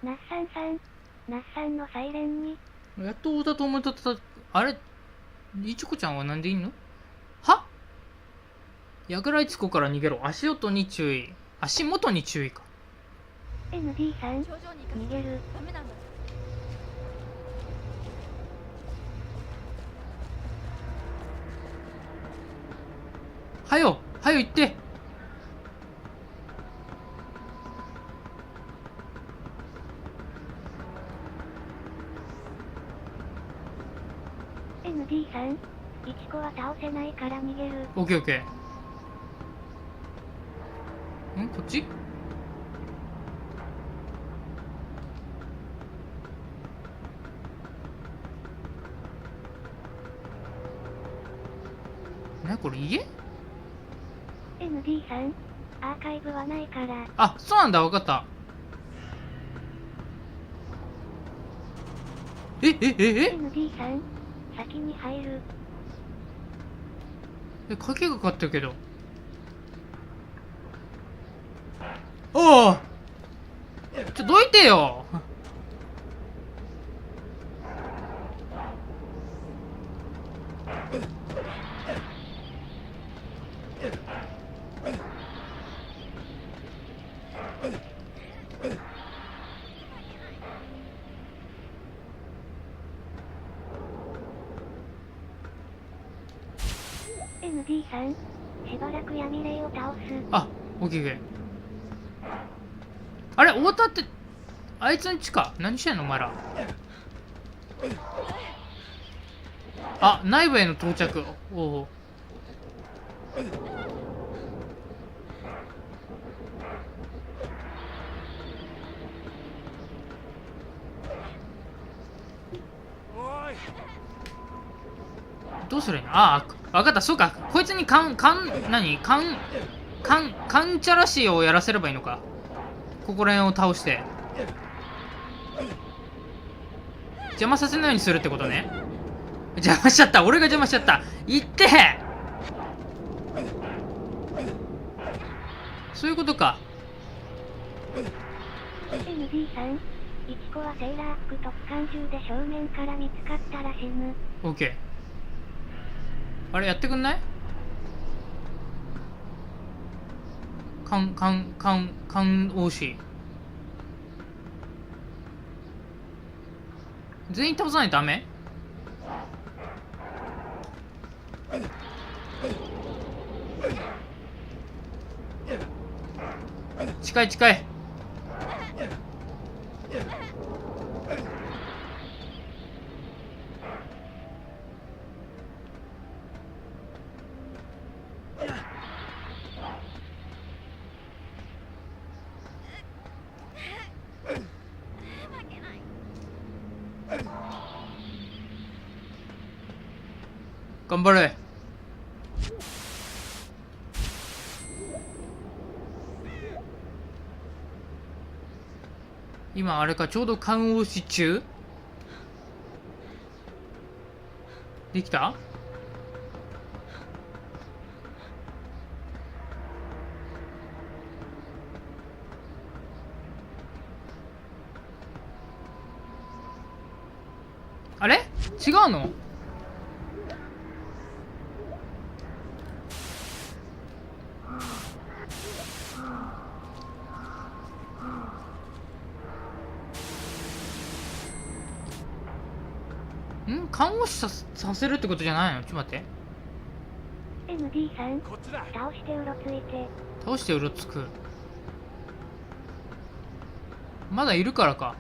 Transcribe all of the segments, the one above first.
ナッサンさん、ナッサンのサイレンに。やっとだと思った。あれ、いちこちゃんはなんでいんの？は？やぐらいつこから逃げろ。足音に注意。足元に注意か。ND さん、逃げる。はよ行って。ND さん、イチコは倒せないから逃げる。オッケーオッケー。こっち？な、これ家？ ND さん、アーカイブはないから。あ、そうなんだ。わかった。ND さん、先に入る。鍵がかかってるけど。おお、どいてよ。ND さん、しばらく闇霊を倒す。あ、オッケーオッケー。あれ、太田って、あいつんちか。何してんのお前ら。あ、内部への到着。おお。どうするんや。ああ、わかった。そうか。こいつにカンチャラシーをやらせればいいのか。ここら辺を倒して邪魔させないようにするってことね。邪魔しちゃった。俺が邪魔しちゃった。いってへ。そういうことか。 ND さん、イチコはセーラー服と機関銃で正面から見つかったら死ぬ。オッケー。あれやってくんない？押し。全員倒さないとダメ？近い近い。頑張れ。今あれか、ちょうど缶押し中できた？あれ違うの？看護師させるってことじゃないの？ちょっと待って。ND さん、倒してうろついて。倒してうろつく。まだいるからか。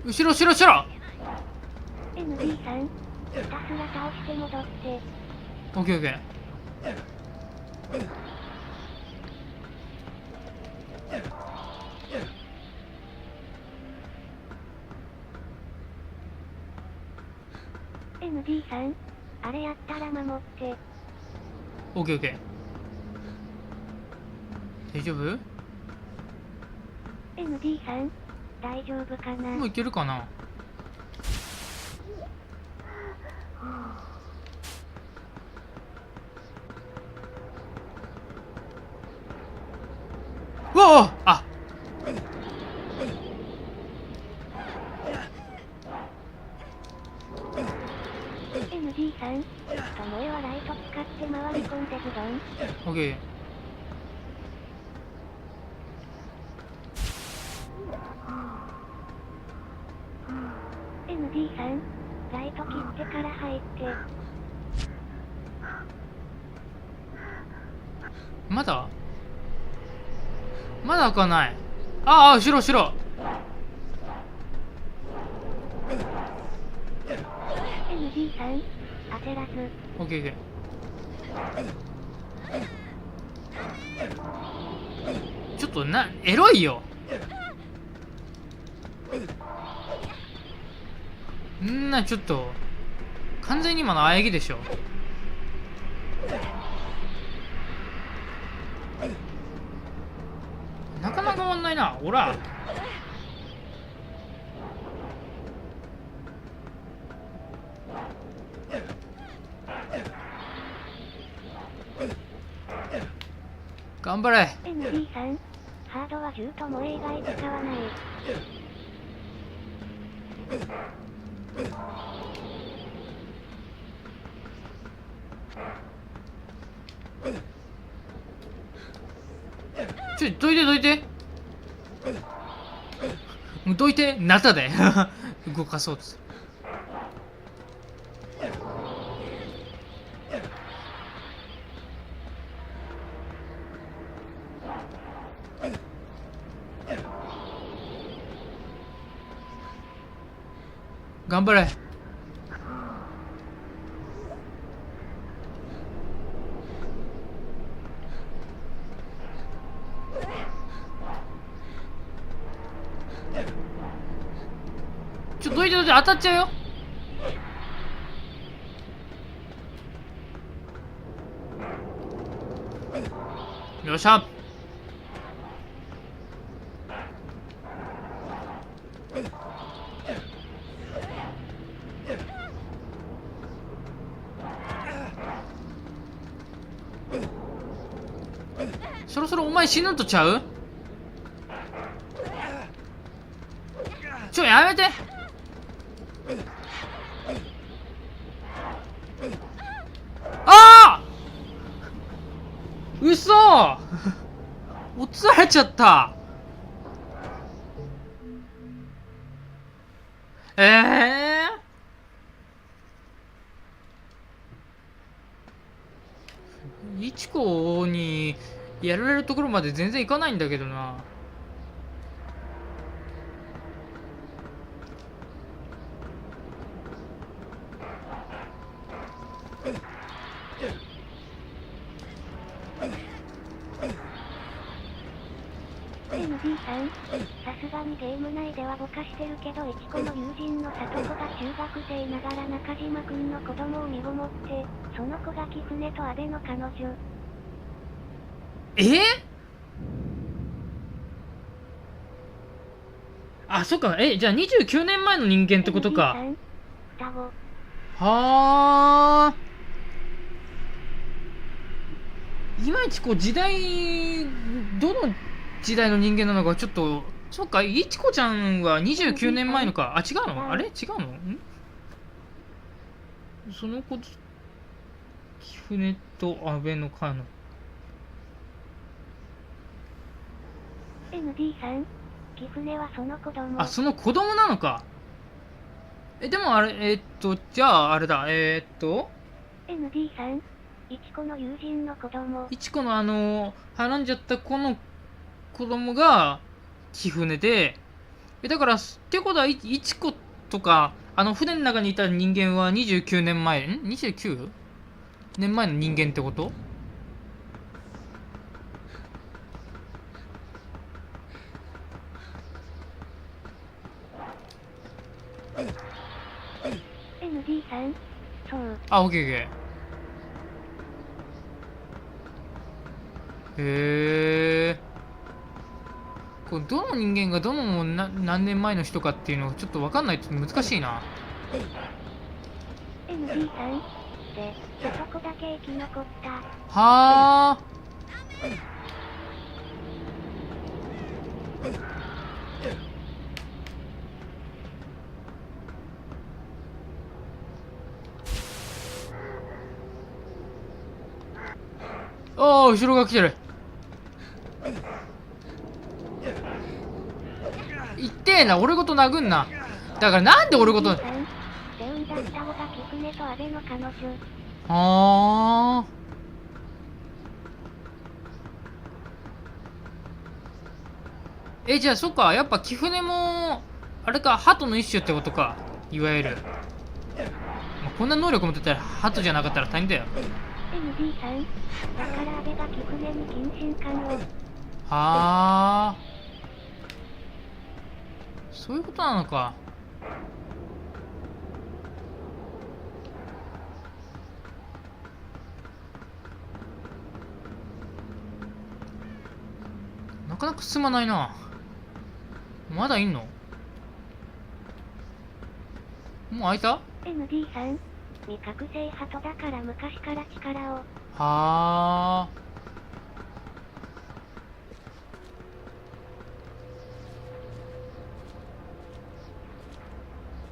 後ろ後ろ後ろ。 ND さん、ひたすら倒して戻って。オッケーオッケー。ND さん、あれやったら守って。オッケーオッケ大丈夫？ ND さん、大丈夫かな？もういけるかな。うわあ、ND さん、ともえはライト使って回り込んでズドン。オッケー。ND さん、ライト切ってから入って。まだ開かない。ああ、後ろ。ND さん、焦らず。オッケーオッケー。ちょっとエロいよ。ちょっと完全に今の喘ぎでしょ。なかなか終わんないな。ほら。頑張れ。 ND さん、ハードは銃ともえ以外使わない。どいてどいて、なたで動かそうとする。頑張れ。どいて当たっちゃうよ。よっしゃ。そろそろお前死ぬんとちゃう？やめて。ああうそ落とされちゃった。いちこにやられるところまで全然いかないんだけどな。ND さん、さすがにゲーム内ではぼかしてるけど、いちこの友人の里子が中学生ながら中島くんの子供を身ごもって、その子が貴船と阿部の彼女。あ、そっか。じゃあ29年前の人間ってことか。双子。はあ。いまいちこう時代、どの時代の人間なのかちょっと、そっか、いちこちゃんは29年前のか。あ、違うの？あれ違うの？その子、貴船と阿部の彼女。ND さん、貴船はその子供。あ、その子供なのか。でもあれ、じゃああれだ、ND さん、いちこの友人の子供。いちこのはんじゃった子の子供が貴船で、だからってことはいちことか船の中にいた人間は29年前29年前の人間ってこと？ND さん、そう。あ、オッケーオッケー。へえ。こうどの人間がどの何年前の人かっていうのをちょっと分かんないと難しいな。 MD さんで、そこだけ生き残った。はあ。ああ、後ろが来てる。いってえな、俺ごと殴んな。だからなんで俺ごと。 MD さんで産んだ双子がキフネと阿部の彼女。はあ。じゃあそっか、やっぱ貴船もあれか、鳩の一種ってことか、いわゆる。まあ、こんな能力持ってたら鳩じゃなかったら大変だよ。 MD さんだから阿部がキフネに近親感を。はあ、そういうことなのか。なかなか進まないな。まだいんの？もう開いた？ MD さん未覚醒鳩だから昔から力を。はあ。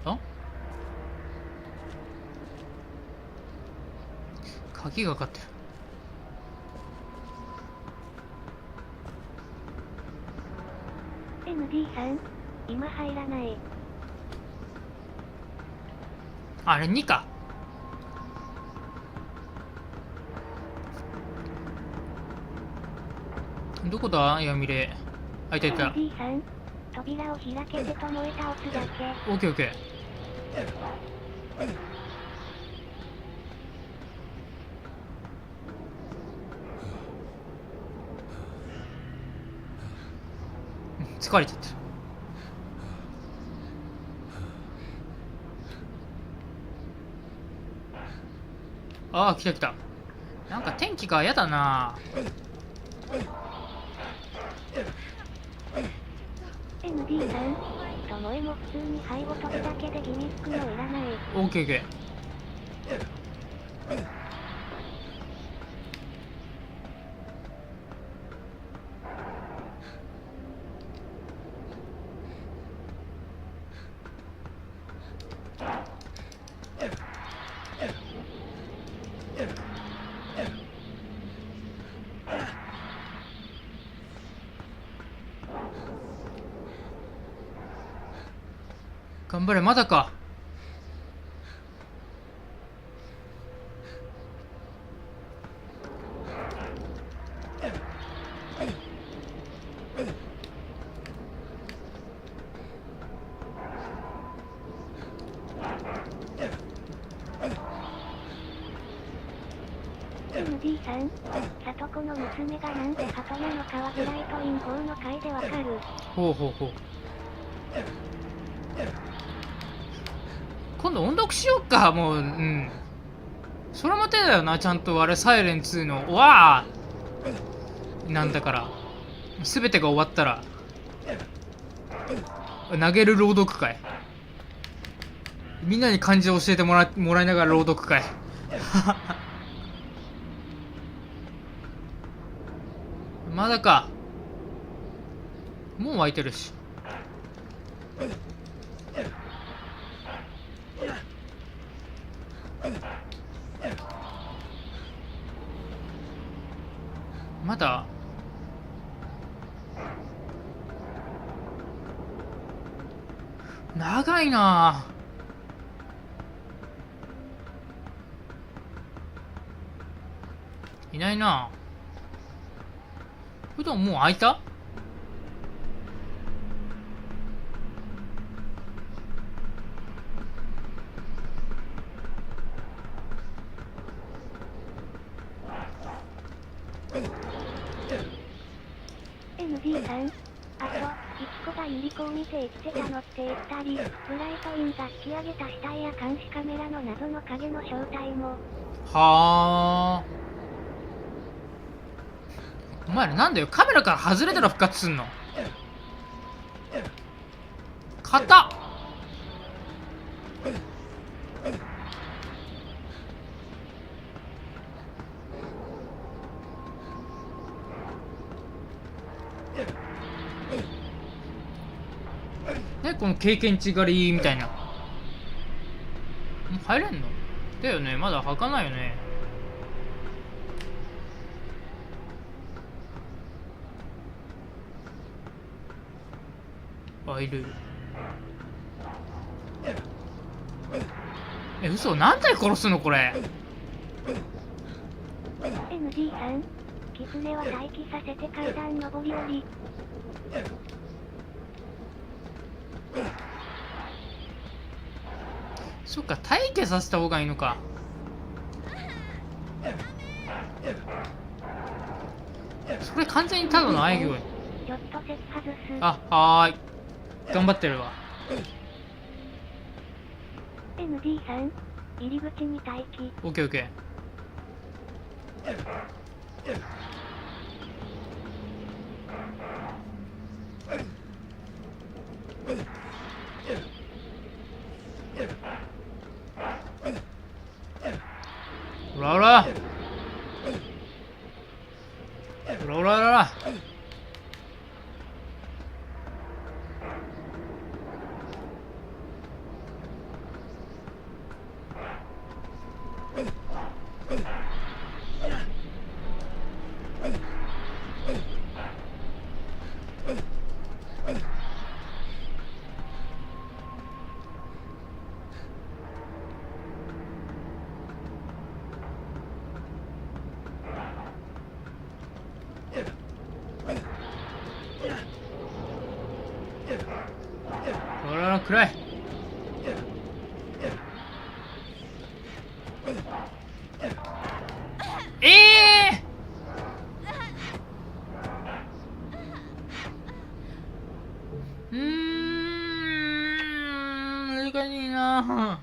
あ、鍵がかかってる。MD さん今入らない。あれ2か。どこだヤミレ。あ、いたいた。 MD さん扉を開けて巴倒すだけ。オッケーオッケー。疲れちゃってる。ああ、来た来た。なんか天気が嫌だな。MD さん巴も普通に背後飛ぶだけでギミックのいらない。オッケーオッケー。頑張れ、まだか。MD さん里子の娘がなんで鳩なのかはブライトイン4の回でわかる。ほうほうほう。今度音読しよっか、もう。うん。それまでだよな、ちゃんとあれ、サイレン2の、わあなんだから。すべてが終わったら、投げる朗読会。みんなに漢字を教えてもらいながら朗読会。まだか。もう湧いてるし。まだ長いな。いないな。それとももう開いた？MD さんあと、いちこがユリコを見て生きてたのって言ったり、ブライトインが引き上げた死体や監視カメラの謎の影の正体も。はあ。お前らなんだよ、カメラから外れたら復活すんの？硬っ。ね、この経験値狩りみたいな。もう入れんのだよね。まだ開かないよね。あ、いる。嘘、何体殺すのこれ。 NG さん、キツネは待機させて階段上り下り。そっか、待機させた方がいいのか。それ完全にただの愛嬌。ちょっと席外す。あ、はーい。頑張ってるわ。 NG さん、入り口に待機。オッケーオッケー。ほらほらほらほらほら。ほらほら、暗い。難しいな。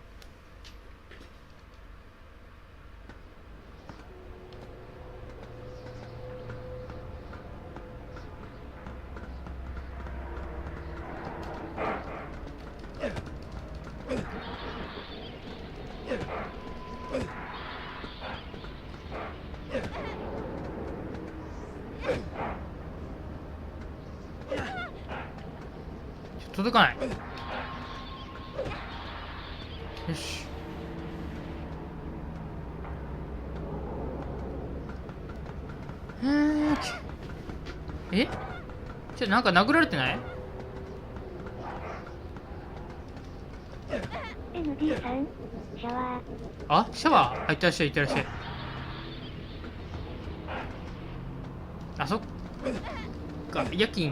届かない。よし。え、じゃあなんか殴られてない？ NG さん、シャワー。あ、シャワー。あ、いってらっしゃい、いってらっしゃい。あ、そっか、夜勤。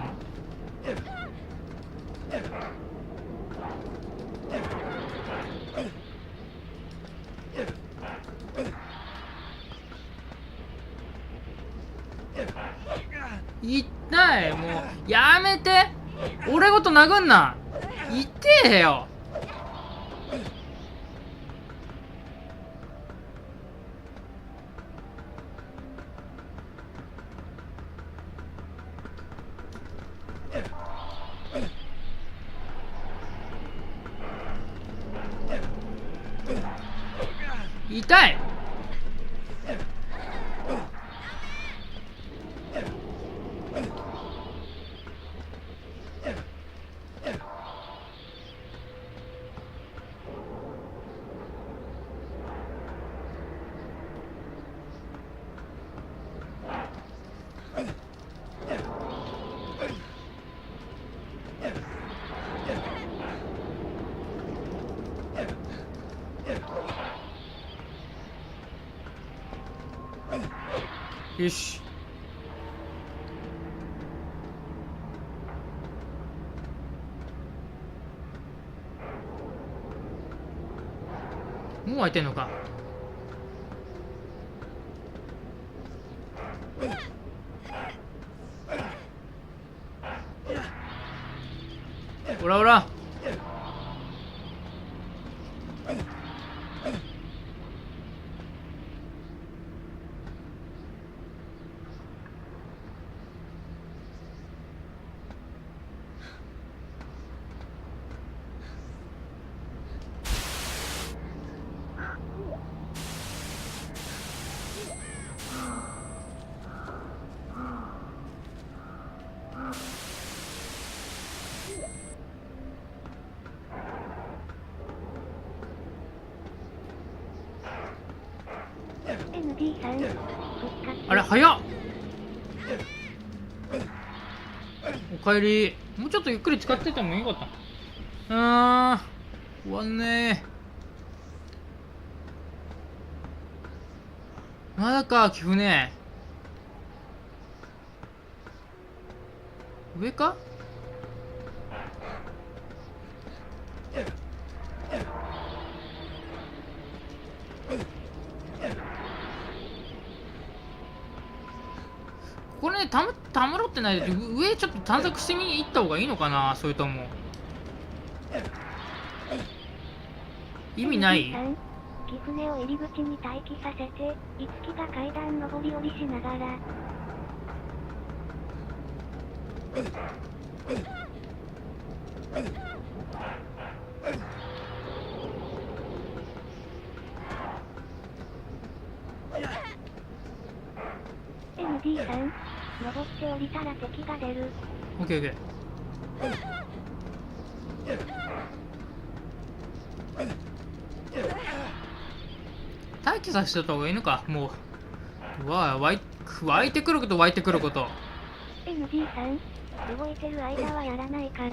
痛い。もうやめて。俺ごと殴んな。痛えよ。痛い。よし。もう開いてんのか。ほらほら。ん、復活。あれ早っ。おかえり。もうちょっとゆっくり使っててもよかった。終わんねー。まだか、貴船。上か。これね、たまろってないで、上ちょっと探索してみに行った方がいいのかな、それとも。意味ない。 NG さん、貴船を入り口に待機させて、いつきが階段上り下りしながら。ND さん、登って降りたら敵が出る。オッケーオッケー。待機させてた方がいいのか、もう。うわぁ、湧いてくること湧いてくること。ND さん、動いてる間はやらないから。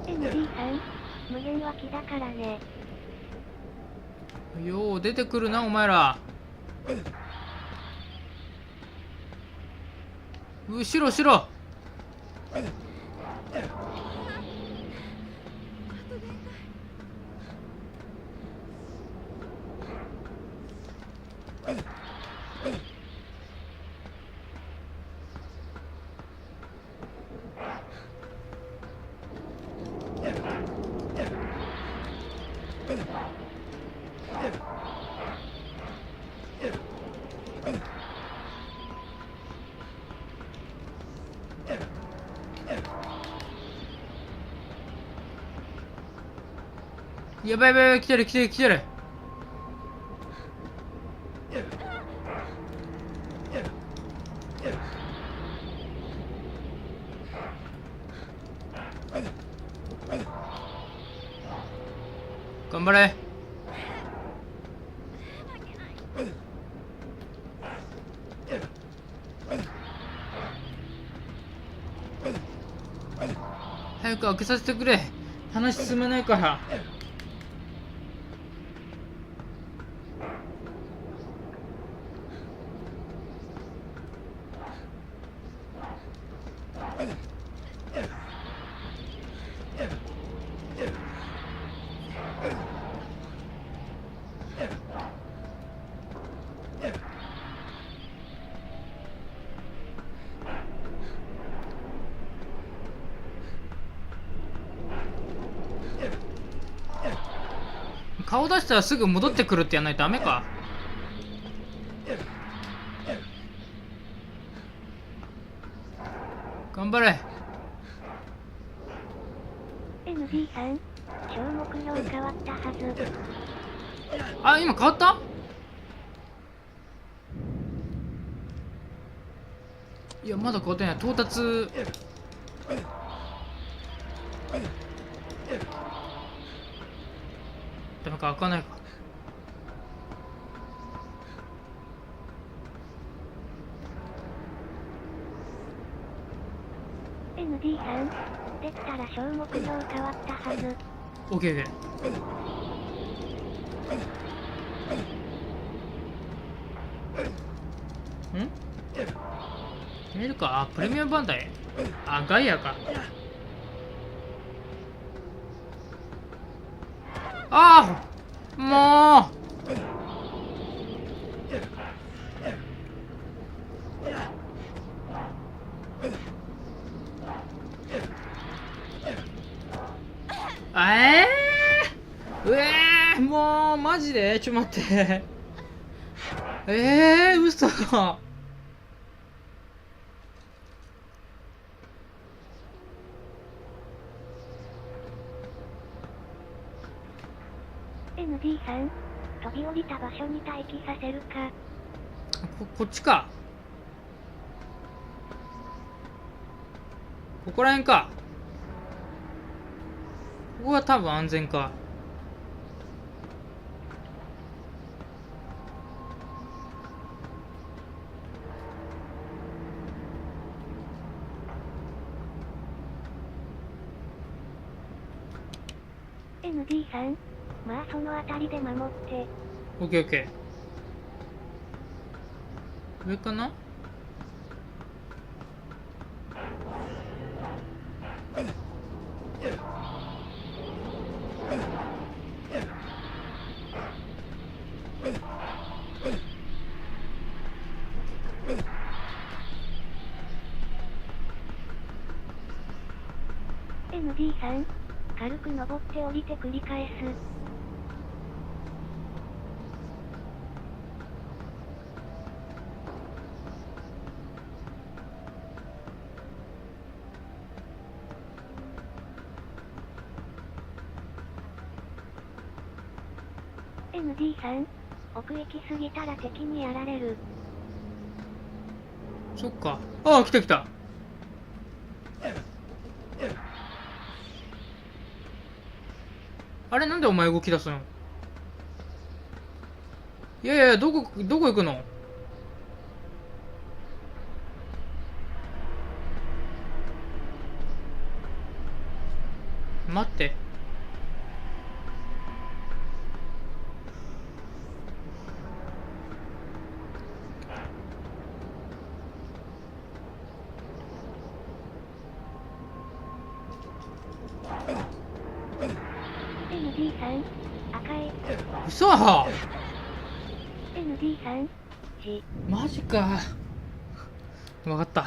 ND さん、無限脇だからね。よう出てくるな、お前ら。後ろ後ろ。やばいやばいやばい、来てる来てる来てる。頑張れ。早く開けさせてくれ。話進めないから。顔出したらすぐ戻ってくるってやんないとダメか。頑張れ。 ND さん、小目標変わったはず。あ、今変わった。いやまだ変わってない。到達。ダメか、開かないか。ND さん、できたら小目標変わったはず。オッケーオッケー。んメールか。あ、プレミアムバンダイ。あ、ガイアか。ああもう。もうマジでちょっと待って。嘘。ND さん、飛び降りた場所に待機させるか。こっちか。ここら辺か。ここが多分安全か。ND さん、まあその辺りで守って。オッケーオッケー。上かな。ND さん、軽く登って降りて繰り返す。ND さん、奥行きすぎたら敵にやられる。そっか。ああ、来た来た。あれ、なんでお前動き出すの。いやいや、どこ行くの。待って。ND さん、赤い。嘘は。 ND さん、マジか。わかった。